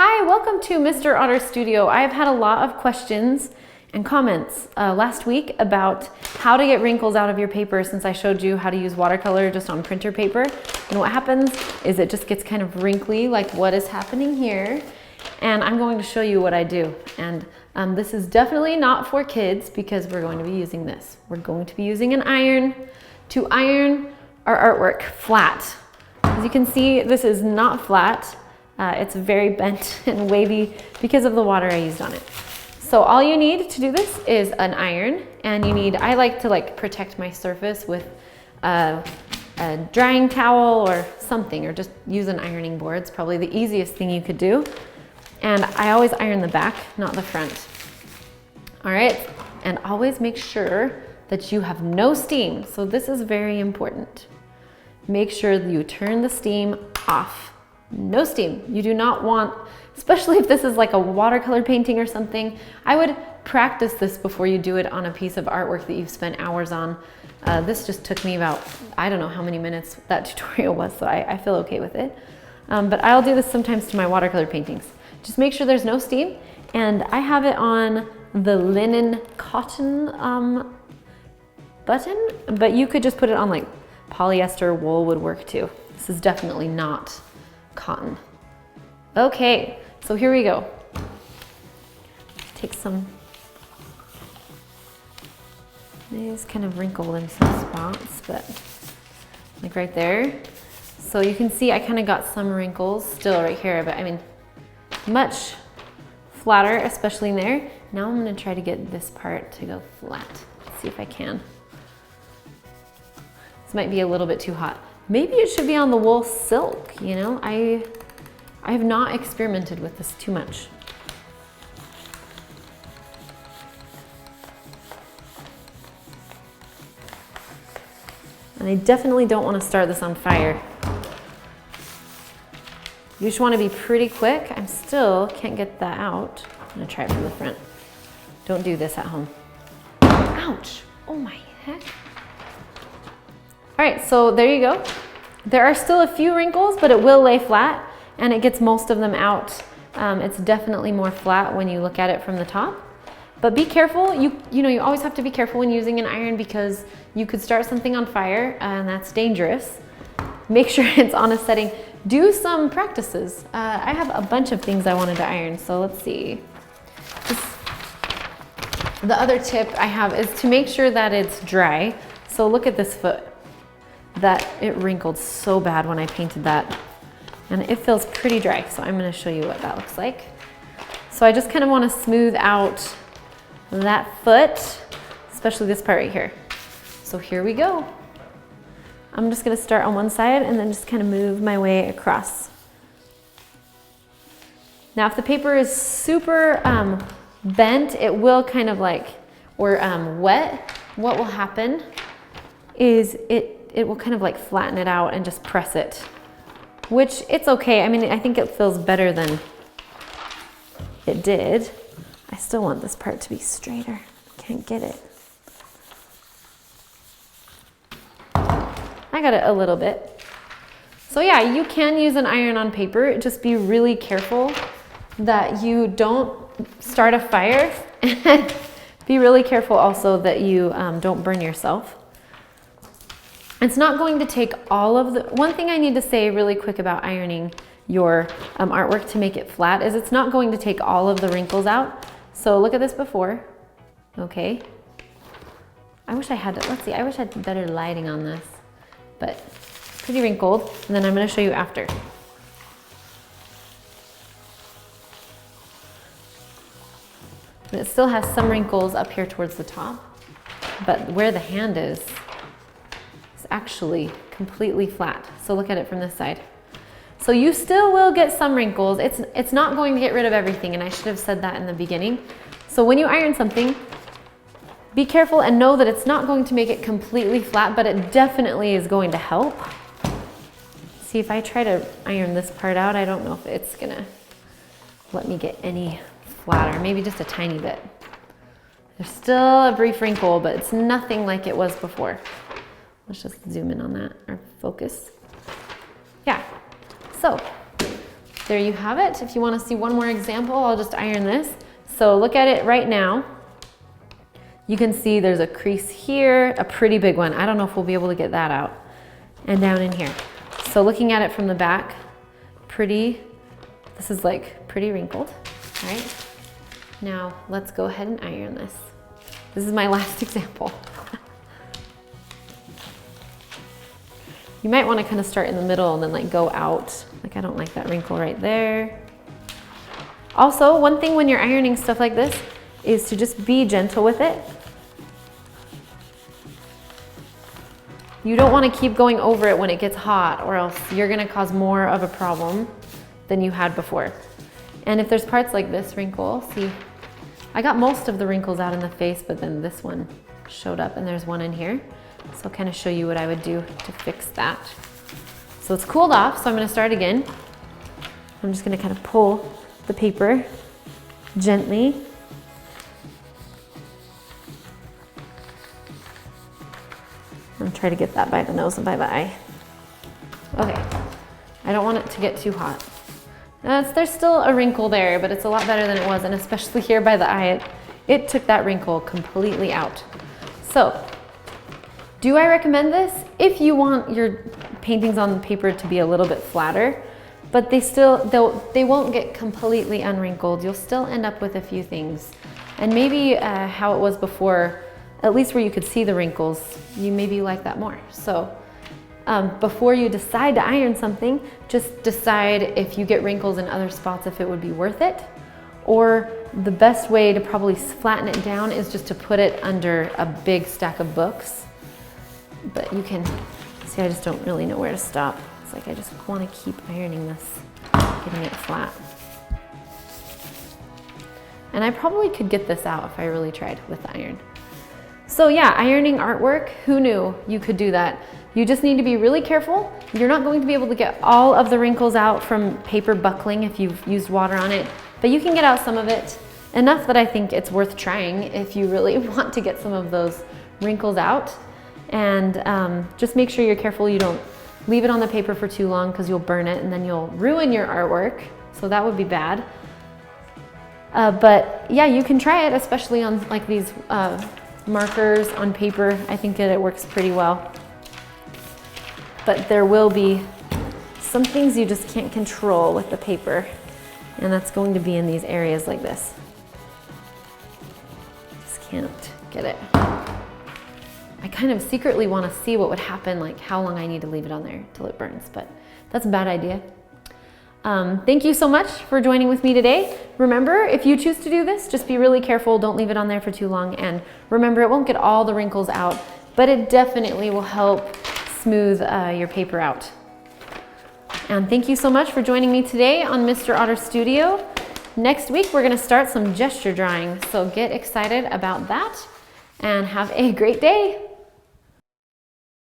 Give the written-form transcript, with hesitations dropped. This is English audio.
Hi, welcome to Mr. Otter Studio. I've had a lot of questions and comments last week about how to get wrinkles out of your paper since I showed you how to use watercolor just on printer paper. And what happens is it just gets kind of wrinkly, like what is happening here. And I'm going to show you what I do. And this is definitely not for kids because we're going to be using this. We're going to be using an iron to iron our artwork flat. As you can see, this is not flat. It's very bent and wavy because of the water I used on it. So all you need to do this is an iron, and you need, I like to protect my surface with a drying towel or something, or just use an ironing board. It's probably the easiest thing you could do. And I always iron the back, not the front. All right, and always make sure that you have no steam. So this is very important. Make sure that you turn the steam off. No steam. You do not want, especially if this is like a watercolor painting or something, I would practice this before you do it on a piece of artwork that you've spent hours on. This just took me about, I don't know how many minutes that tutorial was, so I feel okay with it. But I'll do this sometimes to my watercolor paintings. Just make sure there's no steam, and I have it on the linen cotton button, but you could just put it on like polyester wool would work too. This is definitely not cotton. Okay, so here we go. Take some, these kind of wrinkled in some spots, but like right there. So you can see I kind of got some wrinkles still right here, but I mean, much flatter, especially in there. Now I'm gonna try to get this part to go flat. Let's see if I can. This might be a little bit too hot. Maybe it should be on the wool silk, you know? I have not experimented with this too much. And I definitely don't want to start this on fire. You just want to be pretty quick. I still can't get that out. I'm gonna try it from the front. Don't do this at home. Ouch, oh my heck. All right, so there you go. There are still a few wrinkles, but it will lay flat, and it gets most of them out. It's definitely more flat when you look at it from the top. But be careful, you always have to be careful when using an iron because you could start something on fire, and that's dangerous. Make sure it's on a setting. Do some practices. I have a bunch of things I wanted to iron, so let's see. The other tip I have is to make sure that it's dry. So look at this foot. That it wrinkled so bad when I painted that, and it feels pretty dry, so I'm going to show you what that looks like. So I just kind of want to smooth out that foot, especially this part right here. So here we go. I'm just going to start on one side and then just kind of move my way across. Now if the paper is super bent, it will kind of or wet. What will happen is it will kind of flatten it out and just press it, which it's okay. I mean, I think it feels better than it did. I still want this part to be straighter. Can't get it. I got it a little bit. So yeah, you can use an iron on paper. Just be really careful that you don't start a fire, and be really careful also that you don't burn yourself. It's not going to take all of the, one thing I need to say really quick about ironing your artwork to make it flat is it's not going to take all of the wrinkles out. So look at this before, okay. I wish I had, let's see, I wish I had better lighting on this, but pretty wrinkled. And then I'm gonna show you after. And it still has some wrinkles up here towards the top, but where the hand is actually completely flat. So look at it from this side. So you still will get some wrinkles. It's not going to get rid of everything, and I should have said that in the beginning. So when you iron something, be careful and know that it's not going to make it completely flat, but it definitely is going to help. See, if I try to iron this part out, I don't know if it's gonna let me get any flatter, maybe just a tiny bit. There's still a brief wrinkle, but it's nothing like it was before. Let's just zoom in on that, or focus. Yeah, so there you have it. If you want to see one more example, I'll just iron this. So look at it right now. You can see there's a crease here, a pretty big one. I don't know if we'll be able to get that out. And down in here. So looking at it from the back, this is like pretty wrinkled, all right? Now let's go ahead and iron this. This is my last example. You might want to kind of start in the middle and then like go out. Like I don't like that wrinkle right there. Also, one thing when you're ironing stuff like this is to just be gentle with it. You don't want to keep going over it when it gets hot, or else you're going to cause more of a problem than you had before. And if there's parts like this wrinkle, see, I got most of the wrinkles out in the face, but then this one showed up and there's one in here. So I'll kind of show you what I would do to fix that. So it's cooled off, so I'm going to start again. I'm just going to kind of pull the paper gently. And try to get that by the nose and by the eye. Okay, I don't want it to get too hot. There's still a wrinkle there, but it's a lot better than it was, and especially here by the eye, it took that wrinkle completely out. So, do I recommend this? If you want your paintings on the paper to be a little bit flatter, but they won't get completely unwrinkled. You'll still end up with a few things. And maybe how it was before, at least where you could see the wrinkles, you maybe like that more. So before you decide to iron something, just decide if you get wrinkles in other spots, if it would be worth it. Or the best way to probably flatten it down is just to put it under a big stack of books. But you can, see, I just don't really know where to stop. It's like I just want to keep ironing this, getting it flat. And I probably could get this out if I really tried with the iron. So yeah, ironing artwork, who knew you could do that? You just need to be really careful. You're not going to be able to get all of the wrinkles out from paper buckling if you've used water on it, but you can get out some of it, enough that I think it's worth trying if you really want to get some of those wrinkles out. And just make sure you're careful you don't leave it on the paper for too long, because you'll burn it and then you'll ruin your artwork. So that would be bad. But yeah, you can try it, especially on like these markers on paper. I think that it works pretty well. But there will be some things you just can't control with the paper, and that's going to be in these areas like this. Just can't get it. I kind of secretly want to see what would happen, like how long I need to leave it on there till it burns, but that's a bad idea. Thank you so much for joining with me today. Remember, if you choose to do this, just be really careful. Don't leave it on there for too long. And remember, it won't get all the wrinkles out, but it definitely will help smooth your paper out. And thank you so much for joining me today on Mr. Otter Studio. Next week, we're going to start some gesture drawing. So get excited about that and have a great day.